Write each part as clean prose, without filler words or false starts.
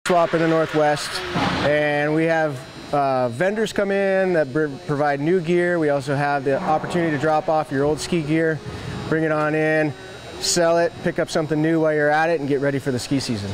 swap in the Northwest, and we have vendors come in that provide new gear. We also have the opportunity to drop off your old ski gear, bring it on in, sell it, pick up something new while you're at it, and get ready for the ski season.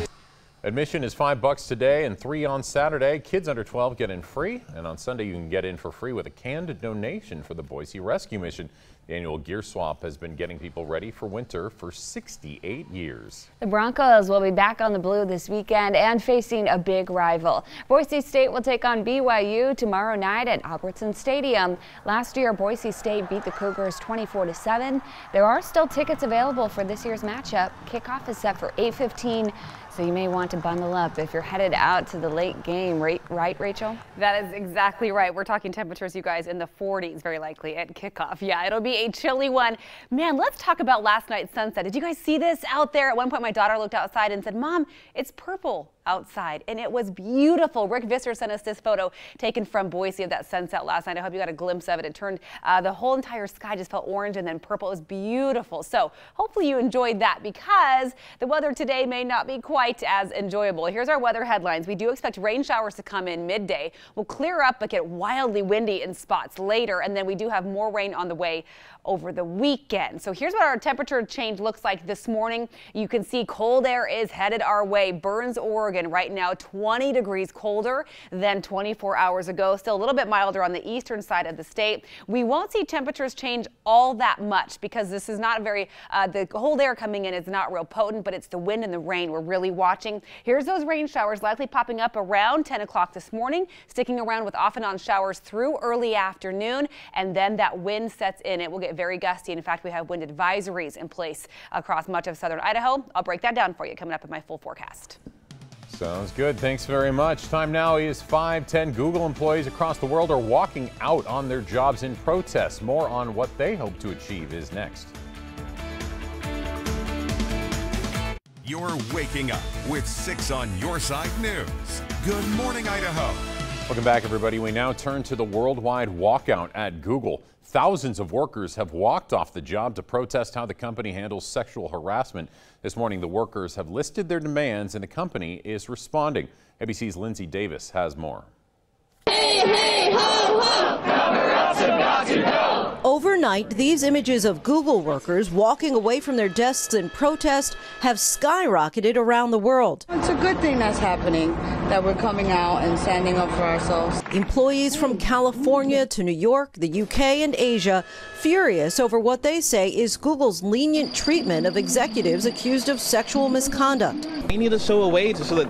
Admission is $5 today and $3 on Saturday. Kids under 12 get in free, and on Sunday you can get in for free with a canned donation for the Boise Rescue Mission. The annual gear swap has been getting people ready for winter for 68 years. The Broncos will be back on the blue this weekend and facing a big rival. Boise State will take on BYU tomorrow night at Albertson Stadium. Last year, Boise State beat the Cougars 24-7. There are still tickets available for this year's matchup. Kickoff is set for 8:15. So you may want to bundle up if you're headed out to the late game, right, Rachel? That is exactly right. We're talking temperatures, you guys, in the 40s very likely at kickoff. Yeah, it'll be a chilly one. Man, let's talk about last night's sunset. Did you guys see this out there? At one point, my daughter looked outside and said, "Mom, it's purple outside," and it was beautiful. Rick Visser sent us this photo taken from Boise of that sunset last night. I hope you got a glimpse of it. It turned the whole entire sky just felt orange and then purple. It was beautiful. So hopefully you enjoyed that, because the weather today may not be quite as enjoyable. Here's our weather headlines. We do expect rain showers to come in midday. We'll clear up but get wildly windy in spots later, and then we do have more rain on the way over the weekend. So here's what our temperature change looks like this morning. You can see cold air is headed our way. Burns, Oregon right now 20 degrees colder than 24 hours ago. Still a little bit milder on the eastern side of the state. We won't see temperatures change all that much because this is not very, the cold air coming in is not real potent, but it's the wind and the rain we're really watching. Here's those rain showers likely popping up around 10 o'clock this morning, sticking around with off and on showers through early afternoon, and then that wind sets in. It will get very gusty. In fact, we have wind advisories in place across much of southern Idaho. I'll break that down for you coming up in my full forecast. Sounds good. Thanks very much. Time now is 5:10. Google employees across the world are walking out on their jobs in protest. More on what they hope to achieve is next. You're waking up with 6 on Your Side News. Good morning, Idaho. Welcome back, everybody. We now turn to the worldwide walkout at Google. Thousands of workers have walked off the job to protest how the company handles sexual harassment. This morning, the workers have listed their demands and the company is responding. ABC's Lindsay Davis has more. Hey, hey, ho, ho! Cover-up's about to go! Overnight, these images of Google workers walking away from their desks in protest have skyrocketed around the world. It's a good thing that's happening, that we're coming out and standing up for ourselves. Employees from California to New York, the UK, and Asia furious over what they say is Google's lenient treatment of executives accused of sexual misconduct. We need to show a way so that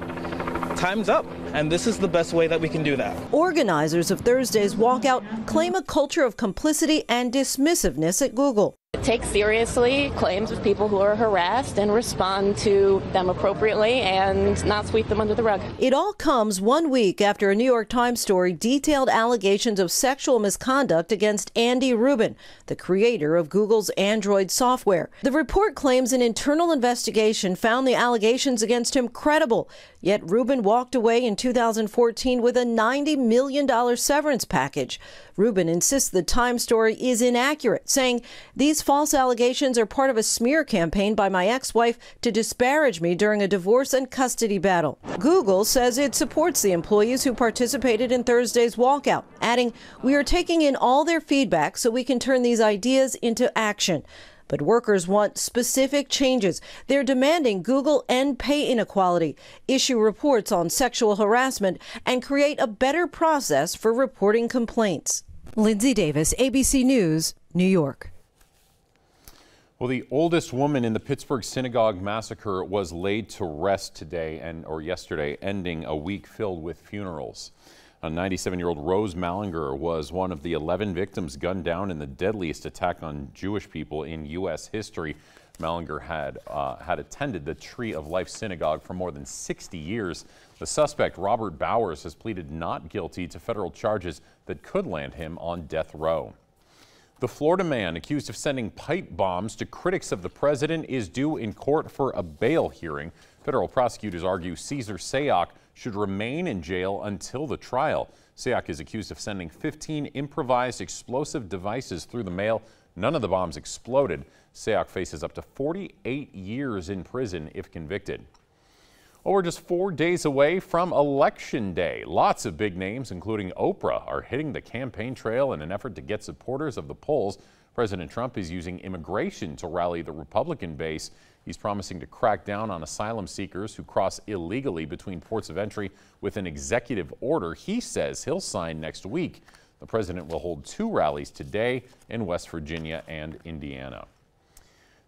time's up, and this is the best way that we can do that. Organizers of Thursday's walkout claim a culture of complicity and dismissiveness at Google. Take seriously claims of people who are harassed and respond to them appropriately and not sweep them under the rug. It all comes 1 week after a New York Times story detailed allegations of sexual misconduct against Andy Rubin, the creator of Google's Android software. The report claims an internal investigation found the allegations against him credible, yet Rubin walked away in 2014 with a $90 million severance package. Rubin insists the Times story is inaccurate, saying these false allegations are part of a smear campaign by my ex-wife to disparage me during a divorce and custody battle. Google says it supports the employees who participated in Thursday's walkout, adding, "We are taking in all their feedback so we can turn these ideas into action." But workers want specific changes. They're demanding Google end pay inequality, issue reports on sexual harassment, and create a better process for reporting complaints. Lindsay Davis, ABC News, New York. Well, the oldest woman in the Pittsburgh synagogue massacre was laid to rest today or yesterday, ending a week filled with funerals. A 97-year-old Rose Mallinger was one of the 11 victims gunned down in the deadliest attack on Jewish people in U.S. history. Mallinger had attended the Tree of Life Synagogue for more than 60 years. The suspect, Robert Bowers, has pleaded not guilty to federal charges that could land him on death row. The Florida man accused of sending pipe bombs to critics of the president is due in court for a bail hearing. Federal prosecutors argue Cesar Sayoc should remain in jail until the trial. Sayoc is accused of sending 15 improvised explosive devices through the mail. None of the bombs exploded. Sayoc faces up to 48 years in prison if convicted. Well, we're just 4 days away from Election Day. Lots of big names, including Oprah, are hitting the campaign trail in an effort to get supporters of the polls. President Trump is using immigration to rally the Republican base. He's promising to crack down on asylum seekers who cross illegally between ports of entry with an executive order he says he'll sign next week. The president will hold 2 rallies today in West Virginia and Indiana.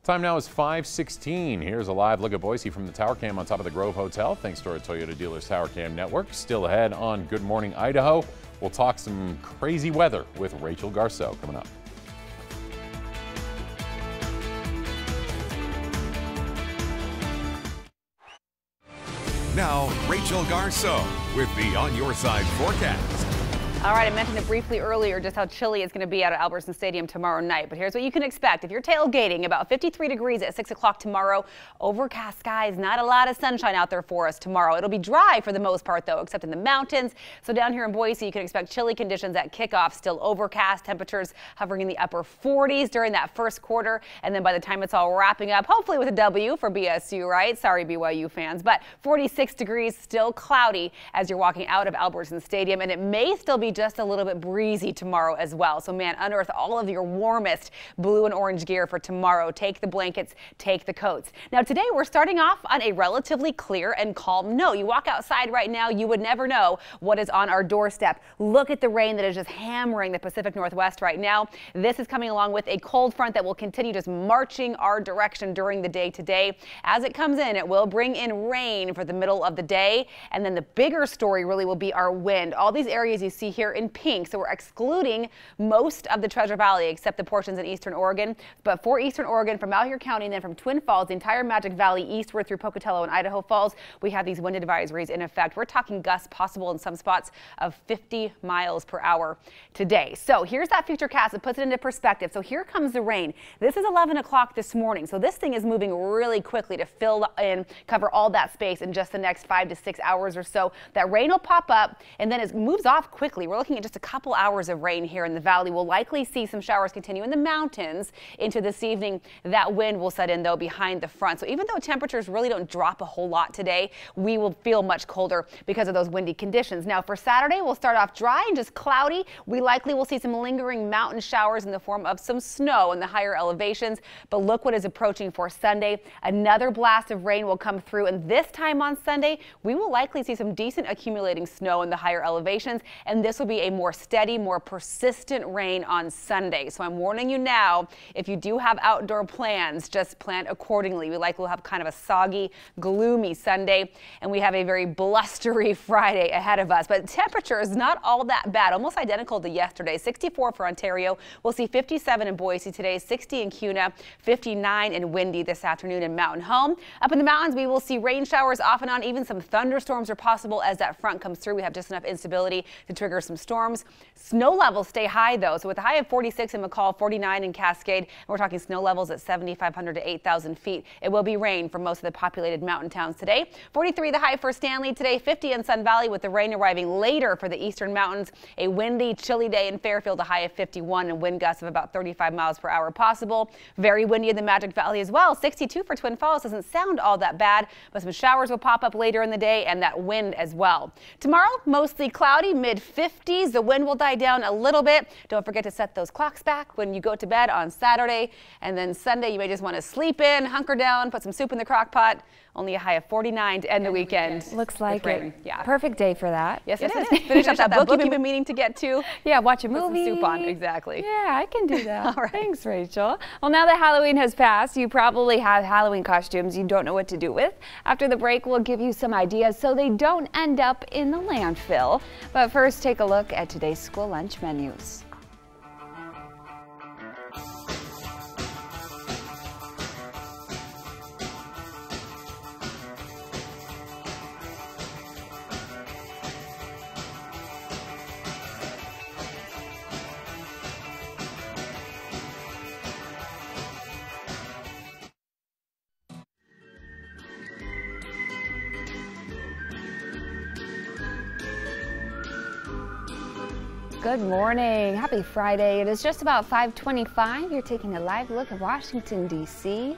Time now is 5:16. Here's a live look at Boise from the Tower Cam on top of the Grove Hotel. Thanks to our Toyota Dealers Tower Cam network. Still ahead on Good Morning Idaho. We'll talk some crazy weather with Rachel Garceau coming up. Now, Rachel Garceau with the On Your Side forecast. All right, I mentioned it briefly earlier just how chilly it's going to be out at Albertson Stadium tomorrow night. But here's what you can expect. If you're tailgating, about 53 degrees at 6 o'clock tomorrow. Overcast skies, not a lot of sunshine out there for us tomorrow. It'll be dry for the most part, though, except in the mountains. So down here in Boise, you can expect chilly conditions at kickoff. Still overcast, temperatures hovering in the upper 40s during that first quarter. And then by the time it's all wrapping up, hopefully with a W for BSU, right? Sorry, BYU fans. But 46 degrees, still cloudy as you're walking out of Albertson Stadium. And it may still be just a little bit breezy tomorrow as well. So man, unearth all of your warmest blue and orange gear for tomorrow. Take the blankets, take the coats. Now today we're starting off on a relatively clear and calm note. You walk outside right now, you would never know what is on our doorstep. Look at the rain that is just hammering the Pacific Northwest right now. This is coming along with a cold front that will continue just marching our direction during the day today. As it comes in, it will bring in rain for the middle of the day. And then the bigger story really will be our wind. All these areas you see here in pink, so we're excluding most of the Treasure Valley except the portions in eastern Oregon. But for eastern Oregon, from Malheur County and then from Twin Falls, the entire Magic Valley eastward through Pocatello and Idaho Falls, we have these wind advisories in effect. We're talking gusts possible in some spots of 50 miles per hour today. So here's that future cast that puts it into perspective. So here comes the rain. This is 11 o'clock this morning, so this thing is moving really quickly to fill in, cover all that space in just the next 5 to 6 hours or so. That rain will pop up and then it moves off quickly. We're looking at just a couple hours of rain here in the valley. We'll likely see some showers continue in the mountains into this evening. That wind will set in though behind the front. So even though temperatures really don't drop a whole lot today, we will feel much colder because of those windy conditions. Now for Saturday, we'll start off dry and just cloudy. We likely will see some lingering mountain showers in the form of some snow in the higher elevations. But look what is approaching for Sunday. Another blast of rain will come through, and this time on Sunday, we will likely see some decent accumulating snow in the higher elevations, and this will be a more steady, more persistent rain on Sunday. So I'm warning you now, if you do have outdoor plans, just plan accordingly. We likely will have kind of a soggy, gloomy Sunday, and we have a very blustery Friday ahead of us. But temperature is not all that bad, almost identical to yesterday. 64 for Ontario. We'll see 57 in Boise today, 60 in Kuna, 59 in Windy this afternoon in Mountain Home. Up in the mountains, we will see rain showers off and on. Even some thunderstorms are possible as that front comes through. We have just enough instability to trigger some storms. Snow levels stay high though, so with a high of 46 in McCall, 49 in Cascade, and we're talking snow levels at 7,500 to 8,000 feet. It will be rain for most of the populated mountain towns today. 43 the high for Stanley today, 50 in Sun Valley with the rain arriving later for the eastern mountains. A windy, chilly day in Fairfield, a high of 51 and wind gusts of about 35 miles per hour possible. Very windy in the Magic Valley as well. 62 for Twin Falls doesn't sound all that bad, but some showers will pop up later in the day and that wind as well. Tomorrow, mostly cloudy, mid-50s. The wind will die down a little bit. Don't forget to set those clocks back when you go to bed on Saturday. And then Sunday, you may just want to sleep in, hunker down, put some soup in the crock pot. Only a high of 49 to end the weekend. Looks like it. Yeah. Perfect day for that. Yes, it is. Finish up that book you've been meaning to get to. Yeah, watch a movie. Put some soup on. Exactly. Yeah, I can do that. All right. Thanks, Rachel. Well, now that Halloween has passed, you probably have Halloween costumes you don't know what to do with. After the break, we'll give you some ideas so they don't end up in the landfill. But first, take a look at today's school lunch menus. Good morning. Happy Friday. It is just about 5:25. You're taking a live look at Washington, D.C.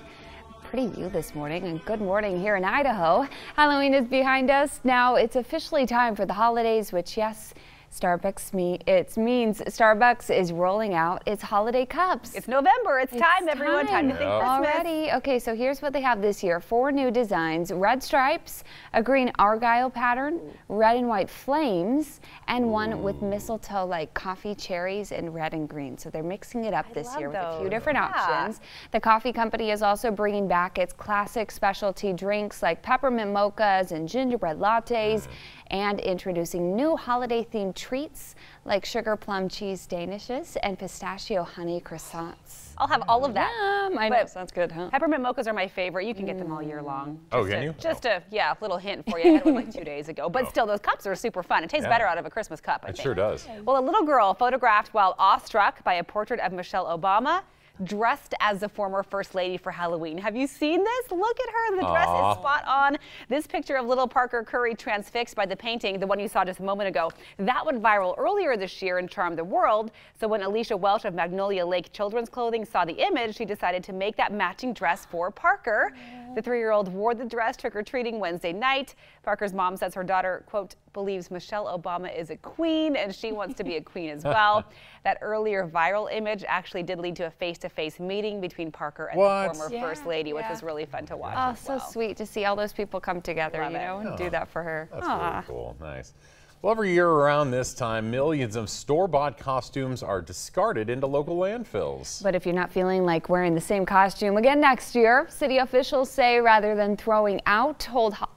pretty view this morning, and good morning here in Idaho. Halloween is behind us. Now it's officially time for the holidays, which, yes, it means Starbucks is rolling out its holiday cups. It's November. It's time, everyone. Time to think Christmas. Already. Okay, so here's what they have this year. 4 new designs: red stripes, a green argyle pattern, red and white flames, and one with mistletoe like coffee cherries and red and green. So they're mixing it up this year with a few different options. The coffee company is also bringing back its classic specialty drinks like peppermint mochas and gingerbread lattes, and introducing new holiday-themed treats like sugar plum cheese danishes and pistachio honey croissants. I'll have all of that. I know, sounds good, huh? Peppermint mochas are my favorite. You can get them all year long. Oh, can you? Just a little hint for you. I had one like 2 days ago. But still, those cups are super fun. It tastes better out of a Christmas cup, I think. It sure does. Well, a little girl photographed while awestruck by a portrait of Michelle Obama, dressed as the former First Lady for Halloween. Have you seen this? Look at her. The dress is spot on. This picture of little Parker Curry transfixed by the painting, the one you saw just a moment ago, that went viral earlier this year and charmed the world. So when Alicia Welch of Magnolia Lake Children's Clothing saw the image, she decided to make that matching dress for Parker. The 3-year-old wore the dress trick-or-treating Wednesday night. Parker's mom says her daughter, quote, believes Michelle Obama is a queen and she wants to be a queen as well. That earlier viral image actually did lead to a face-to-face meeting between Parker and the former First Lady, which was really fun to watch. Oh, so sweet to see all those people come together, and do that for her. That's really cool. Nice. Well, every year around this time, millions of store-bought costumes are discarded into local landfills. But if you're not feeling like wearing the same costume again next year, city officials say rather than throwing out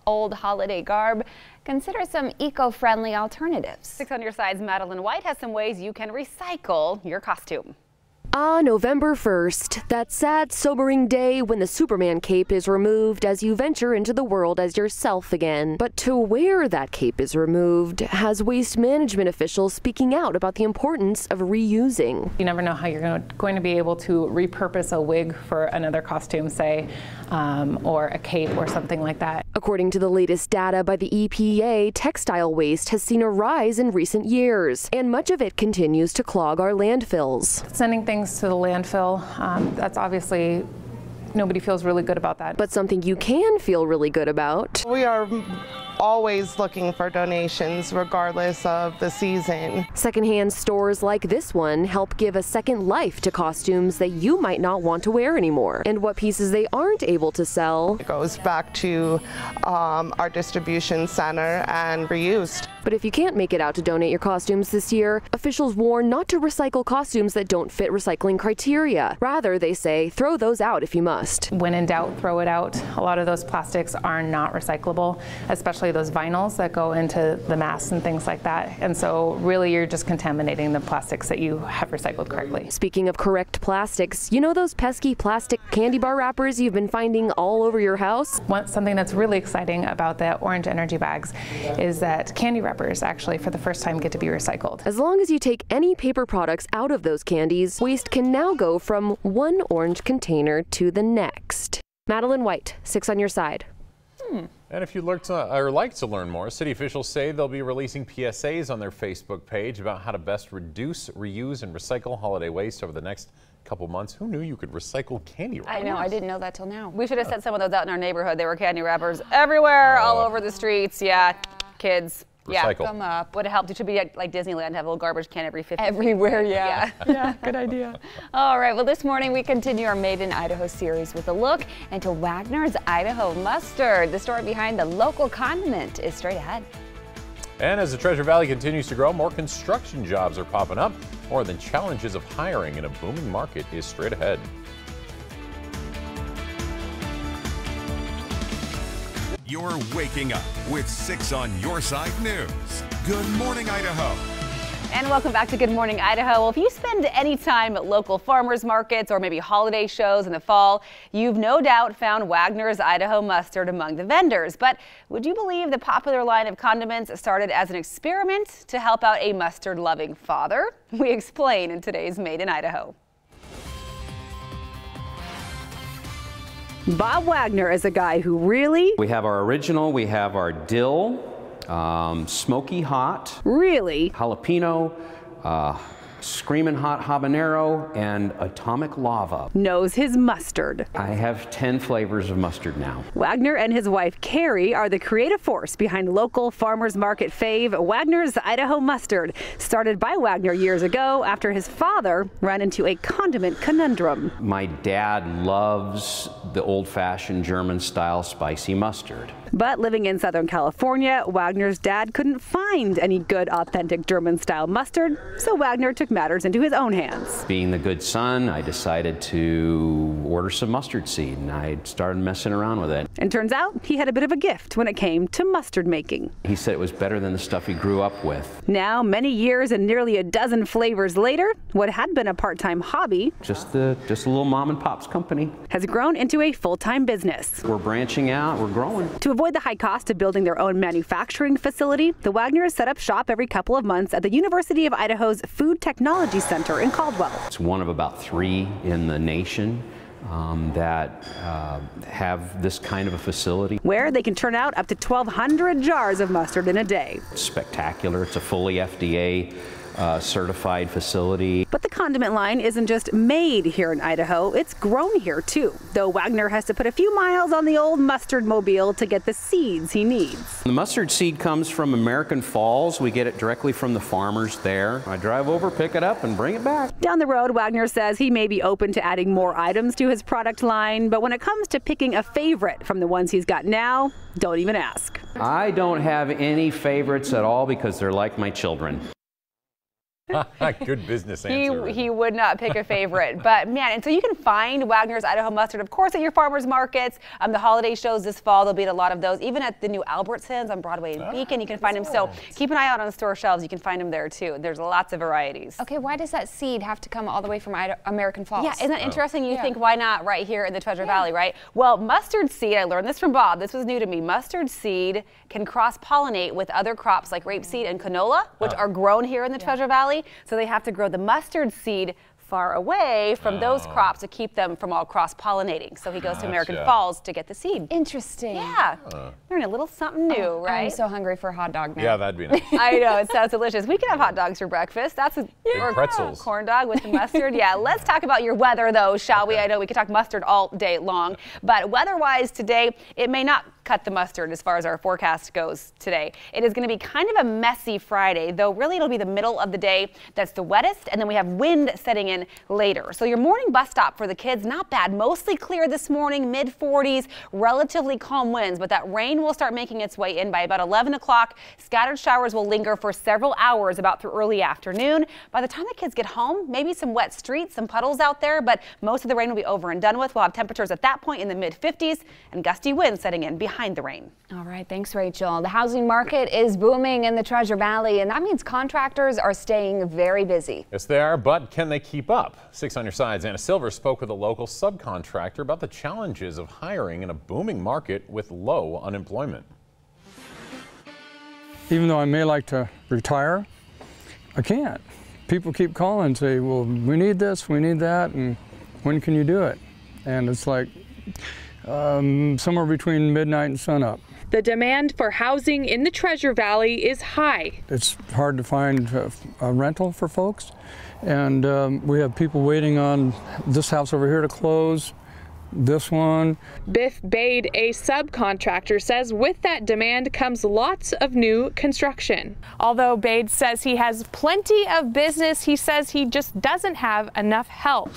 old holiday garb, consider some eco-friendly alternatives. 6 on Your Side's Madeline White has some ways you can recycle your costume. November 1st, that sad, sobering day when the Superman cape is removed as you venture into the world as yourself again. But to where that cape is removed has waste management officials speaking out about the importance of reusing. You never know how you're going to be able to repurpose a wig for another costume, say, or a cape or something like that. According to the latest data by the EPA, textile waste has seen a rise in recent years, and much of it continues to clog our landfills. Sending things to the landfill, that's obviously, nobody feels really good about that. But something you can feel really good about. We are always looking for donations regardless of the season. Secondhand stores like this one help give a second life to costumes that you might not want to wear anymore. And what pieces they aren't able to sell, it goes back to our distribution center and reused. But if you can't make it out to donate your costumes this year, officials warn not to recycle costumes that don't fit recycling criteria. Rather, they say, throw those out if you must. When in doubt, throw it out. A lot of those plastics are not recyclable, especially those vinyls that go into the masks and things like that. And so really you're just contaminating the plastics that you have recycled correctly. Speaking of correct plastics, you know those pesky plastic candy bar wrappers you've been finding all over your house? Something that's really exciting about the orange energy bags is that candy wrappers actually for the first time get to be recycled. As long as you take any paper products out of those candies, waste can now go from one orange container to the next. Madeline White, 6 on Your Side. And if you'd like to learn more, city officials say they'll be releasing PSAs on their Facebook page about how to best reduce, reuse, and recycle holiday waste over the next couple months. Who knew you could recycle candy wrappers? I know, I didn't know that till now. We should have set some of those out in our neighborhood. There were candy wrappers everywhere, all over the streets. Yeah, kids. Recycle. Yeah, come up. Would have helped. It should be like Disneyland, have a little garbage can every 50 Everywhere, yeah. Yeah, good idea. All right, well, this morning we continue our Made in Idaho series with a look into Wagner's Idaho Mustard. The story behind the local condiment is straight ahead. And as the Treasure Valley continues to grow, more construction jobs are popping up. More than challenges of hiring in a booming market is straight ahead. You're waking up with 6 on Your Side News. Good morning, Idaho. And welcome back to Good Morning Idaho. Well, if you spend any time at local farmers markets or maybe holiday shows in the fall, you've no doubt found Wagner's Idaho Mustard among the vendors. But would you believe the popular line of condiments started as an experiment to help out a mustard-loving father? We explain in today's Made in Idaho. Bob Wagner is a guy who really... We have our original, we have our dill, smoky hot. Really? Jalapeno, Screamin' Hot Habanero, and Atomic Lava. Knows his mustard. I have 10 flavors of mustard now. Wagner and his wife Carrie are the creative force behind local farmers market fave Wagner's Idaho Mustard, started by Wagner years ago after his father ran into a condiment conundrum. My dad loves the old-fashioned German-style spicy mustard. But living in Southern California, Wagner's dad couldn't find any good, authentic German-style mustard, so Wagner took matters into his own hands. Being the good son, I decided to order some mustard seed, and I started messing around with it. And turns out he had a bit of a gift when it came to mustard making. He said it was better than the stuff he grew up with. Now, many years and nearly a dozen flavors later, what had been a part-time hobby, just a little mom and pop's company, has grown into a full-time business. We're branching out, we're growing. To avoid the high cost of building their own manufacturing facility, the Wagners set up shop every couple of months at the University of Idaho's Food Technology Center in Caldwell. It's one of about 3 in the nation that have this kind of a facility, where they can turn out up to 1,200 jars of mustard in a day. It's spectacular. It's a fully FDA certified facility. But the condiment line isn't just made here in Idaho, it's grown here too, though Wagner has to put a few miles on the old mustard mobile to get the seeds he needs. The mustard seed comes from American Falls. We get it directly from the farmers there. I drive over, pick it up, and bring it back. Down the road, Wagner says he may be open to adding more items to his product line, but when it comes to picking a favorite from the ones he's got now, don't even ask. I don't have any favorites at all because they're like my children. Good business answer. He would not pick a favorite, but man, and so you can find Wagner's Idaho Mustard, of course, at your farmers markets. The holiday shows this fall, there'll be at a lot of those. Even at the new Albertsons on Broadway and Beacon, you can find them. So keep an eye out on the store shelves. You can find them there too. There's lots of varieties. Okay, why does that seed have to come all the way from American Falls? Yeah, isn't that interesting? You think, why not right here in the Treasure Valley, right? Well, mustard seed, I learned this from Bob. This was new to me. Mustard seed can cross-pollinate with other crops like rapeseed and canola, which are grown here in the Treasure Valley. So they have to grow the mustard seed far away from those crops to keep them from all cross-pollinating. So he goes to American Falls to get the seed. Interesting. Yeah. Learn a little something new, right? I'm so hungry for a hot dog now. Yeah, that'd be nice. I know, it sounds delicious. We can have hot dogs for breakfast. That's a pretzels. Corn dog with the mustard. Yeah, let's talk about your weather though, shall we? I know we could talk mustard all day long, but weather-wise today, it may not cut the mustard as far as our forecast goes today. It is going to be kind of a messy Friday, though really it'll be the middle of the day that's the wettest, and then we have wind setting in later. So your morning bus stop for the kids, not bad. Mostly clear this morning, mid-40s, relatively calm winds, but that rain will start making its way in by about 11 o'clock. Scattered showers will linger for several hours about through early afternoon. By the time the kids get home, maybe some wet streets, some puddles out there, but most of the rain will be over and done with. We'll have temperatures at that point in the mid-50s and gusty winds setting in behind the rain. All right, thanks, Rachel. The housing market is booming in the Treasure Valley, and that means contractors are staying very busy. Yes, they are, but can they keep up? 6 on your side's Anna Silver spoke with a local subcontractor about the challenges of hiring in a booming market with low unemployment. Even though I may like to retire, I can't. People keep calling and say, well, we need this, we need that, and when can you do it? And it's like, somewhere between midnight and sunup. The demand for housing in the Treasure Valley is high. It's hard to find a rental for folks, and we have people waiting on this house over here to close, this one. Biff Bade, a subcontractor, says with that demand comes lots of new construction. Although Bade says he has plenty of business, he says he just doesn't have enough help.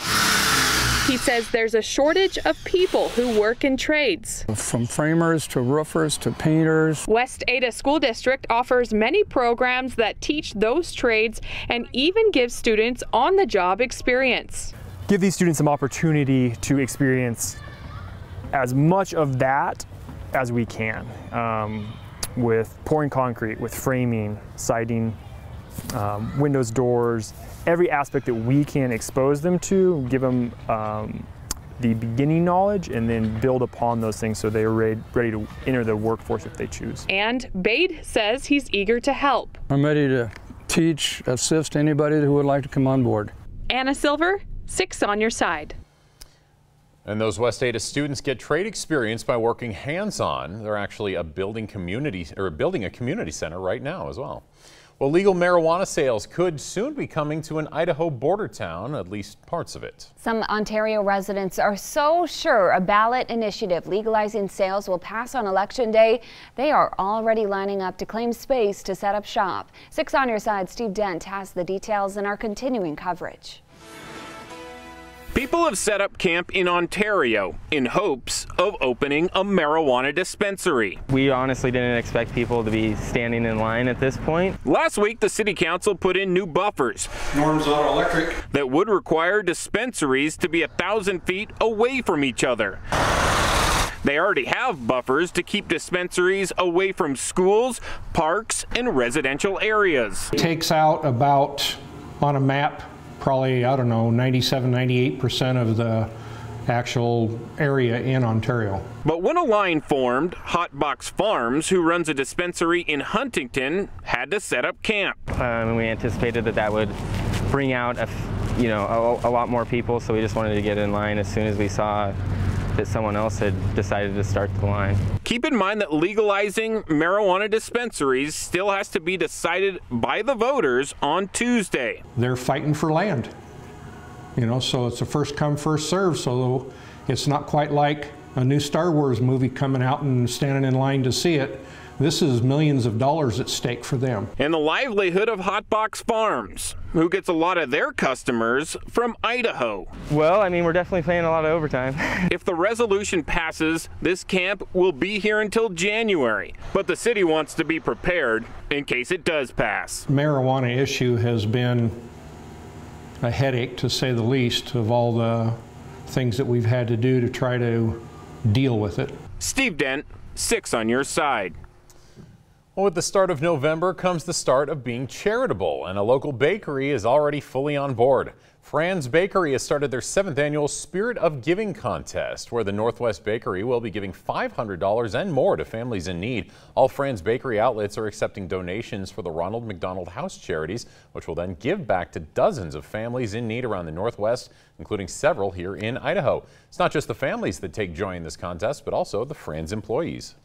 He says there's a shortage of people who work in trades. From framers to roofers to painters. West Ada School District offers many programs that teach those trades and even give students on-the-job experience. Give these students some opportunity to experience as much of that as we can, with pouring concrete, with framing, siding, windows, doors, every aspect that we can expose them to, give them the beginning knowledge, and then build upon those things so they are ready to enter the workforce if they choose. And Bade says he's eager to help. I'm ready to teach, assist anybody who would like to come on board. Anna Silver, 6 on your side. And those West Ada students get trade experience by working hands-on. They're actually building a community center right now as well. Well, legal marijuana sales could soon be coming to an Idaho border town, at least parts of it. Some Ontario residents are so sure a ballot initiative legalizing sales will pass on Election Day, they are already lining up to claim space to set up shop. 6 on Your Side, Steve Dent has the details in our continuing coverage. People have set up camp in Ontario in hopes of opening a marijuana dispensary. We honestly didn't expect people to be standing in line at this point. Last week, the City Council put in new buffers. Norm's Auto Electric. That would require dispensaries to be 1,000 feet away from each other. They already have buffers to keep dispensaries away from schools, parks, and residential areas. It takes out about, on a map, probably, I don't know, 97–98% of the actual area in Ontario. But when a line formed, Hotbox Farms, who runs a dispensary in Huntington, had to set up camp. We anticipated that would bring out a lot more people, so we just wanted to get in line as soon as we saw that someone else had decided to start the line. Keep in mind that legalizing marijuana dispensaries still has to be decided by the voters on Tuesday. They're fighting for land, so it's a first come, first serve, so it's not quite like a new Star Wars movie coming out and standing in line to see it. This is millions of dollars at stake for them. And the livelihood of Hotbox Farms, who gets a lot of their customers from Idaho. Well, we're definitely playing a lot of overtime. If the resolution passes, this camp will be here until January. But the city wants to be prepared in case it does pass. The marijuana issue has been a headache, to say the least, of all the things that we've had to do to try to deal with it. Steve Dent, 6 on Your Side. Well, with the start of November comes the start of being charitable, and a local bakery is already fully on board. Franz Bakery has started their 7th annual Spirit of Giving contest, where the Northwest Bakery will be giving $500 and more to families in need. All Franz Bakery outlets are accepting donations for the Ronald McDonald House Charities, which will then give back to dozens of families in need around the Northwest, including several here in Idaho. It's not just the families that take joy in this contest, but also the Franz employees.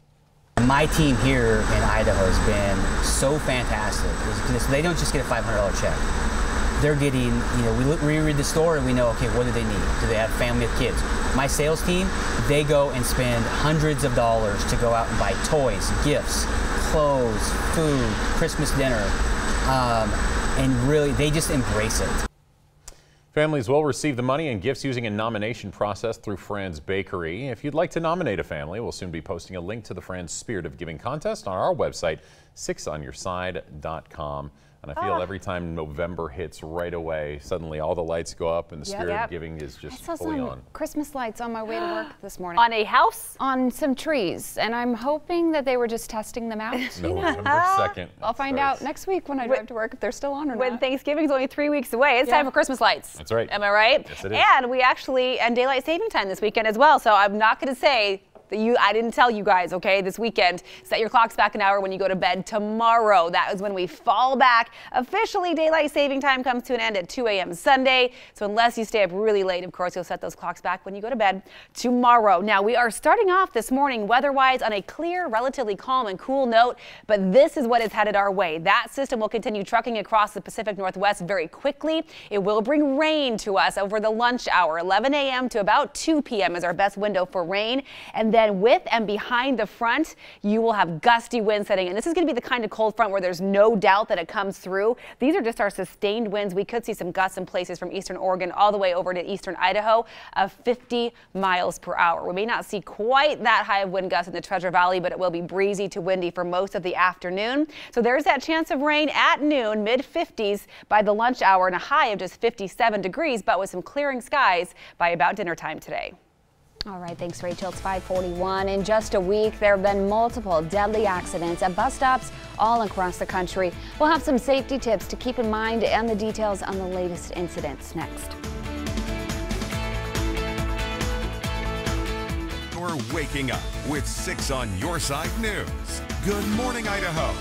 My team here in Idaho has been so fantastic. They don't just get a $500 check. They're getting, we read the store and we know, okay, what do they need? Do they have family with kids? My sales team, they go and spend hundreds of dollars to go out and buy toys, gifts, clothes, food, Christmas dinner, and really, they just embrace it. Families will receive the money and gifts using a nomination process through Franz Bakery. If you'd like to nominate a family, we'll soon be posting a link to the Franz Spirit of Giving contest on our website, 6onyourside.com. And I feel every time November hits right away, suddenly all the lights go up and the Spirit of Giving is just fully on. Christmas lights on my way to work this morning. On a house? On some trees, and I'm hoping that they were just testing them out. November 2nd. I'll find out next week when I drive to work if they're still on or not. When Thanksgiving's only 3 weeks away, it's time for Christmas lights. That's right. Am I right? Yes, it is. And we actually end daylight saving time this weekend as well, so I'm not going to say I didn't tell you guys, okay, this weekend. Set your clocks back an hour when you go to bed tomorrow. That is when we fall back. Officially, daylight saving time comes to an end at 2 a.m. Sunday. So unless you stay up really late, of course, you'll set those clocks back when you go to bed tomorrow. Now, we are starting off this morning weather-wise on a clear, relatively calm and cool note, but this is what is headed our way. That system will continue trucking across the Pacific Northwest very quickly. It will bring rain to us over the lunch hour. 11 a.m. to about 2 p.m. is our best window for rain. And then with and behind the front, you will have gusty winds setting in. This is going to be the kind of cold front where there's no doubt that it comes through. These are just our sustained winds. We could see some gusts in places from eastern Oregon all the way over to eastern Idaho of 50 miles per hour. We may not see quite that high of wind gusts in the Treasure Valley, but it will be breezy to windy for most of the afternoon. So there's that chance of rain at noon, mid-50s by the lunch hour, and a high of just 57 degrees, but with some clearing skies by about dinner time today. All right, thanks, Rachel. It's 5:41. In just a week, there have been multiple deadly accidents at bus stops all across the country. We'll have some safety tips to keep in mind and the details on the latest incidents next. You're waking up with 6 on Your Side News. Good morning, Idaho.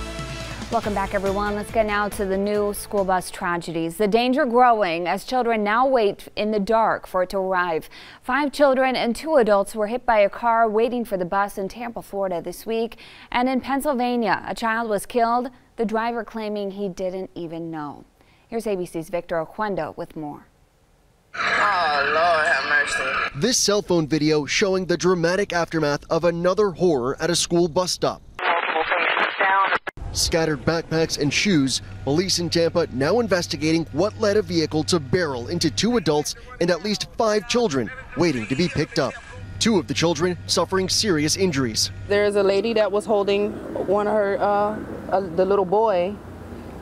Welcome back, everyone. Let's get now to the new school bus tragedies. The danger growing as children now wait in the dark for it to arrive. 5 children and 2 adults were hit by a car waiting for the bus in Tampa, Florida this week. And in Pennsylvania, a child was killed, the driver claiming he didn't even know. Here's ABC's Victor Oquendo with more. Oh, Lord have mercy. This cell phone video showing the dramatic aftermath of another horror at a school bus stop. Scattered backpacks and shoes, police in Tampa now investigating what led a vehicle to barrel into 2 adults and at least 5 children waiting to be picked up. 2 of the children suffering serious injuries. There's a lady that was holding one of her, the little boy,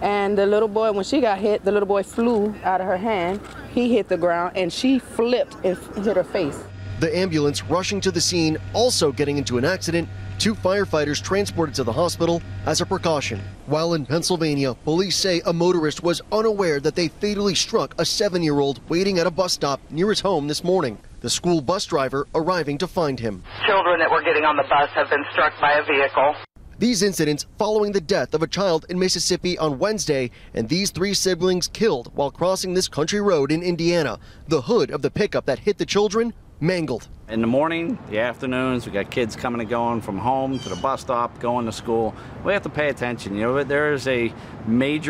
and the little boy, when she got hit, the little boy flew out of her hand. He hit the ground and she flipped and hit her face. The ambulance rushing to the scene also getting into an accident. 2 firefighters transported to the hospital as a precaution. While in Pennsylvania, police say a motorist was unaware that they fatally struck a 7-year-old waiting at a bus stop near his home this morning. The school bus driver arriving to find him. Children that were getting on the bus have been struck by a vehicle. These incidents following the death of a child in Mississippi on Wednesday and these 3 siblings killed while crossing this country road in Indiana. The hood of the pickup that hit the children mangled. In the morning, the afternoons, we got kids coming and going from home to the bus stop, going to school. We have to pay attention. You know, there is a major